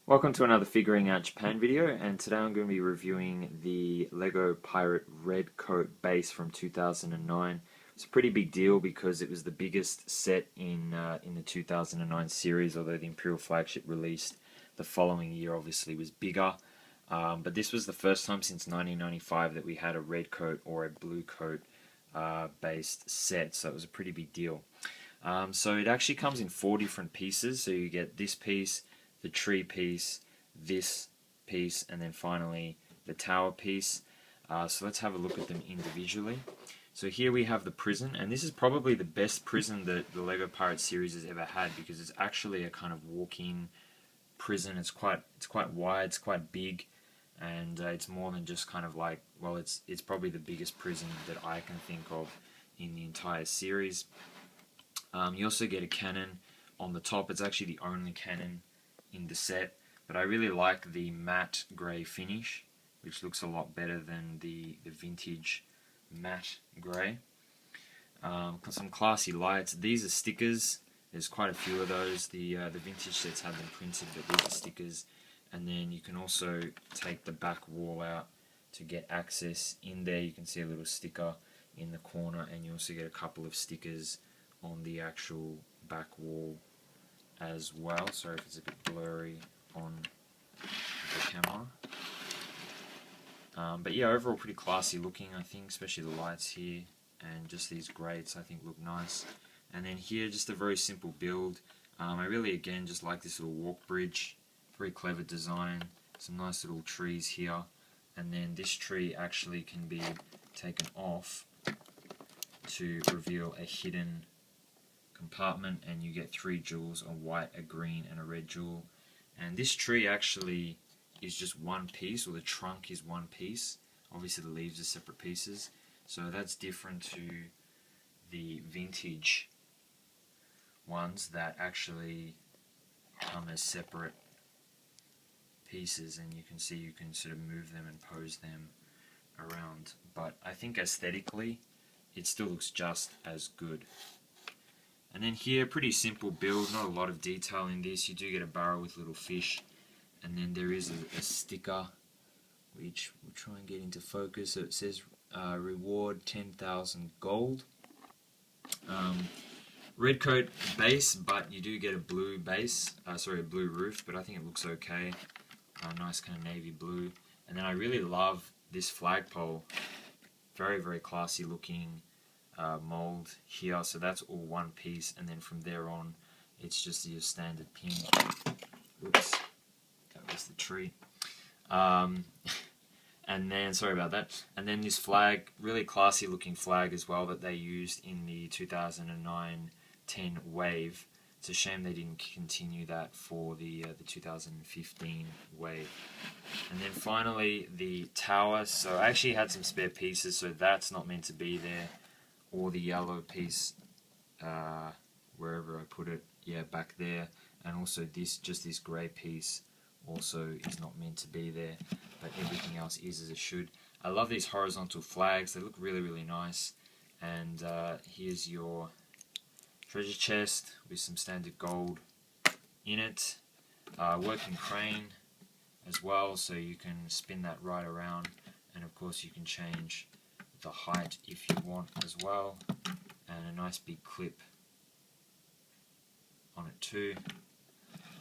Welcome to another Figuring Out Japan video, and today I'm going to be reviewing the Lego Pirate Red Coat base from 2009. It's a pretty big deal because it was the biggest set in the 2009 series, although the Imperial Flagship released the following year obviously was bigger. But this was the first time since 1995 that we had a red coat or a blue coat based set, so it was a pretty big deal. So it actually comes in 4 different pieces, so you get this piece, the tree piece, this piece, and then finally the tower piece. So let's have a look at them individually. So here we have the prison, and this is probably the best prison that the Lego Pirate series has ever had, because it's actually a kind of walk-in prison. It's quite wide, it's quite big, and it's more than just kind of like, well, it's probably the biggest prison that I can think of in the entire series. You also get a cannon on the top. It's actually the only cannon in the set, but I really like the matte grey finish, which looks a lot better than the vintage matte grey. Some classy lights. These are stickers. There's quite a few of those. The vintage sets have them printed, but these are stickers. And then you can also take the back wall out to get access in there. You can see a little sticker in the corner, and you also get a couple of stickers on the actual back wall as well. Sorry if it's a bit blurry on the camera. But yeah, overall pretty classy looking, I think, especially the lights here, and just these grates I think look nice. And then here, just a very simple build. I really, again, just like this little walk bridge. Very clever design, some nice little trees here, and then this tree actually can be taken off to reveal a hidden compartment, and you get 3 jewels, a white, a green, and a red jewel. And this tree actually is just one piece, or the trunk is one piece. Obviously the leaves are separate pieces, so that's different to the vintage ones that actually come as separate pieces, and you can see you can sort of move them and pose them around. But I think aesthetically it still looks just as good. And then here, pretty simple build, not a lot of detail in this. You do get a barrel with little fish, and then there is a sticker which we'll try and get into focus. So it says reward 10,000 gold. Red coat base, but you do get a blue base, a blue roof, but I think it looks okay. Nice kind of navy blue. And then I really love this flagpole, very, very classy looking mold here. So that's all one piece, and then from there on it's just your standard pin. Oops, that was the tree. And then, sorry about that, and then this flag, really classy looking flag as well, that they used in the 2009-10 wave. It's a shame they didn't continue that for the 2015 wave. And then finally the tower. So I actually had some spare pieces, so that's not meant to be there, or the yellow piece, wherever I put it, yeah, back there, and also this grey piece also is not meant to be there, but everything else is as it should. I love these horizontal flags, they look really, really nice. And here's your treasure chest with some standard gold in it. Working crane as well, so you can spin that right around, and of course you can change the height if you want as well, and a nice big clip on it too.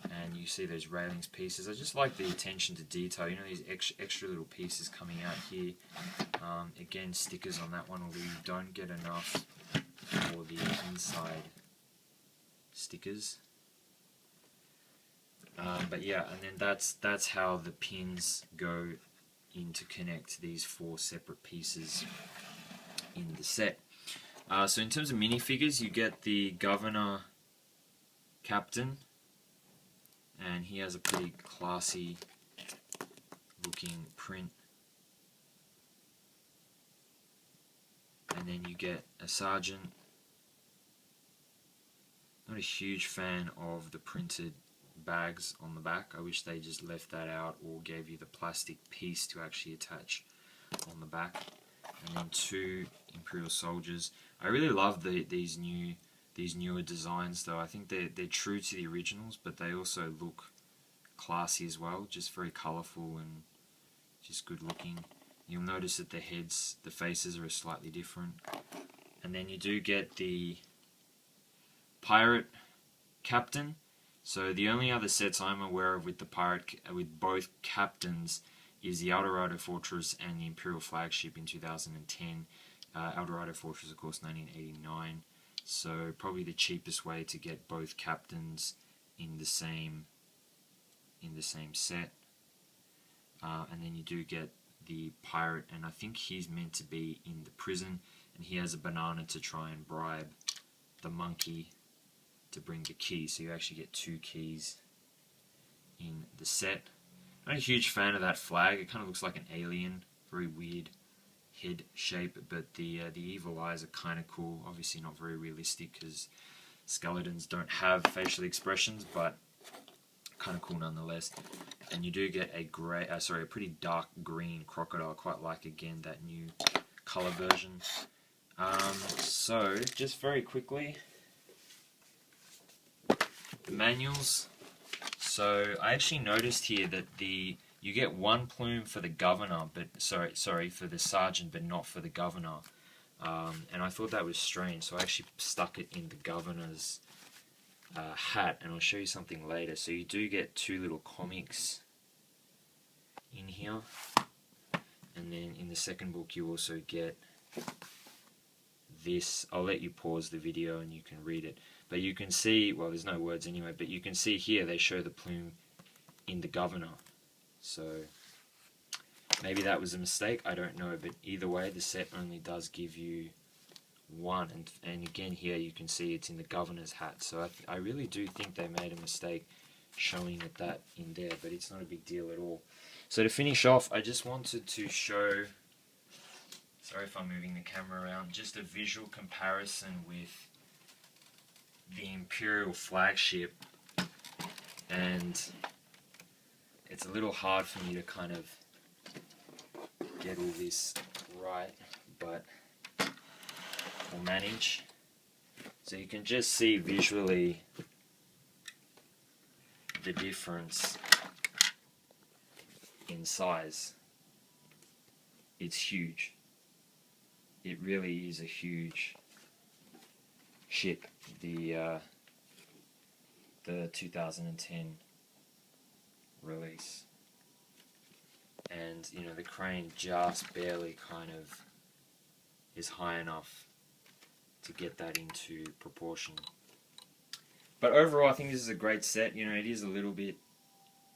And you see those railings pieces. I just like the attention to detail, you know, these extra little pieces coming out here. Again, stickers on that one, although you don't get enough for the inside stickers. But yeah, and then that's how the pins go in to connect these 4 separate pieces in the set. So in terms of minifigures, you get the governor captain, and he has a pretty classy looking print. And then you get a sergeant. Not a huge fan of the printed bags on the back. I wish they just left that out, or gave you the plastic piece to actually attach on the back. And then 2 Imperial soldiers. I really love these newer designs, though. I think they're true to the originals, but they also look classy as well, just very colourful and just good looking. You'll notice that the heads, the faces are slightly different. And then you do get the pirate captain. So the only other sets I'm aware of with the pirate, with both captains, is the Eldorado Fortress and the Imperial Flagship in 2010. Eldorado Fortress, of course, 1989. So probably the cheapest way to get both captains in the same set. And then you do get the pirate, and I think he's meant to be in the prison, and he has a banana to try and bribe the monkey to bring the key. So you actually get 2 keys in the set. I'm not a huge fan of that flag. It kind of looks like an alien, very weird head shape, but the evil eyes are kind of cool. Obviously not very realistic because skeletons don't have facial expressions, but kind of cool nonetheless. And you do get a pretty dark green crocodile. Quite like, again, that new color version. So just very quickly, the manuals. So I actually noticed here that you get 1 plume for the governor, but sorry for the sergeant, but not for the governor. And I thought that was strange, so I actually stuck it in the governor's hat, and I'll show you something later. So you do get 2 little comics in here, and then in the second book you also get this. I'll let you pause the video and you can read it, but you can see, well, there's no words anyway, but you can see here they show the plume in the governor. So maybe that was a mistake, I don't know, but either way the set only does give you 1, and again here you can see it's in the governor's hat. So I really do think they made a mistake showing it that in there, but it's not a big deal at all. So to finish off, I just wanted to show, sorry if I'm moving the camera around, just a visual comparison with the Imperial Flagship, and it's a little hard for me to kind of get all this right, but I'll manage. So you can just see visually the difference in size. It's huge. It really is a huge ship, the 2010 release. And you know, the crane just barely kind of is high enough to get that into proportion. But overall I think this is a great set. You know, it is a little bit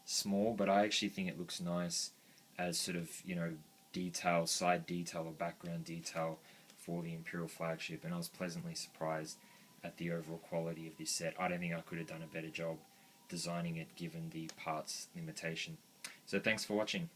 small, but I actually think it looks nice as sort of, you know, detail, side detail or background detail for the Imperial Flagship, and I was pleasantly surprised at the overall quality of this set. I don't think I could have done a better job designing it given the parts limitation. So thanks for watching.